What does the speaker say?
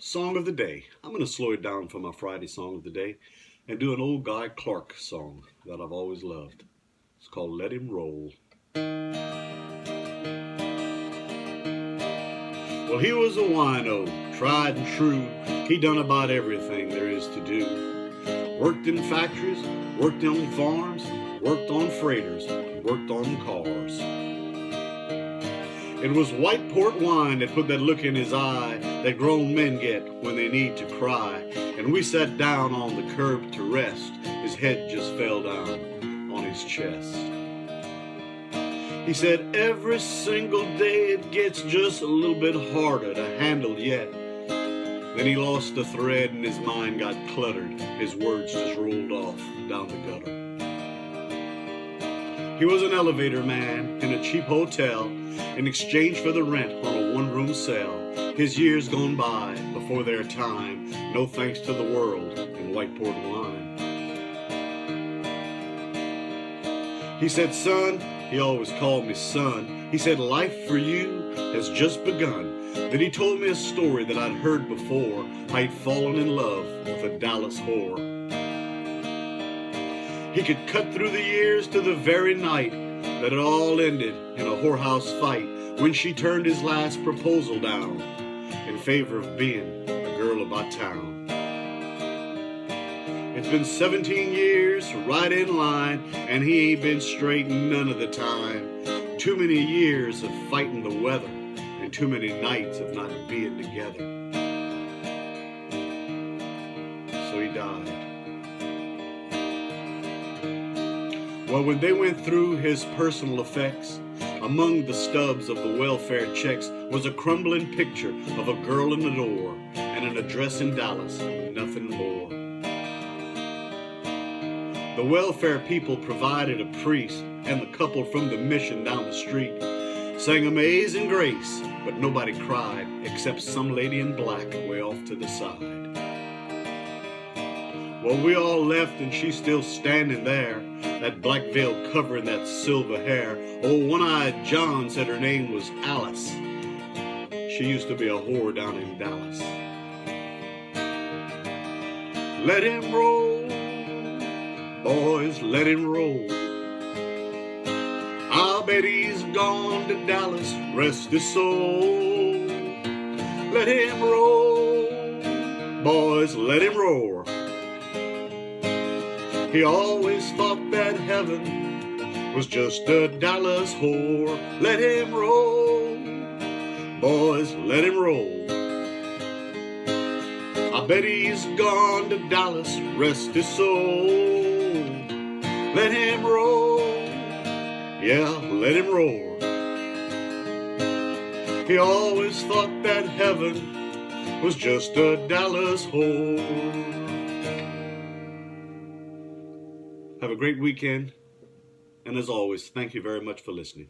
Song of the day. I'm going to slow it down for my Friday song of the day and do an old Guy Clark song that I've always loved. It's called Let Him Roll. Well, he was a wino, tried and true. He done about everything there is to do. Worked in factories, worked on farms, worked on freighters, worked on cars. It was white port wine that put that look in his eye that grown men get when they need to cry. And we sat down on the curb to rest. His head just fell down on his chest. He said, every single day it gets just a little bit harder to handle yet. Then he lost the thread and his mind got cluttered. His words just rolled off down the gutter. He was an elevator man in a cheap hotel in exchange for the rent on a one-room cell. His years gone by before their time, no thanks to the world and white port wine. He said, son, he always called me son. He said, life for you has just begun. Then he told me a story that I'd heard before. I'd fallen in love with a Dallas whore. He could cut through the years to the very night that it all ended in a whorehouse fight when she turned his last proposal down in favor of being a girl about town. It's been 17 years right in line, and he ain't been straight none of the time. Too many years of fighting the weather and too many nights of not being together. So he died. Well, when they went through his personal effects, among the stubs of the welfare checks was a crumbling picture of a girl in the door and an address in Dallas with nothing more. The welfare people provided a priest, and the couple from the mission down the street sang Amazing Grace, but nobody cried except some lady in black way off to the side. Well, we all left and she's still standing there, that black veil covering that silver hair. Oh, One-Eyed John said her name was Alice. She used to be a whore down in Dallas. Let him roll, boys, let him roll. I'll bet he's gone to Dallas, rest his soul. Let him roll, boys, let him roar. He always thought that heaven was just a Dallas whore. Let him roll, boys, let him roll. I bet he's gone to Dallas, rest his soul. Let him roll, yeah, let him roar. He always thought that heaven was just a Dallas whore. Have a great weekend, and as always, thank you very much for listening.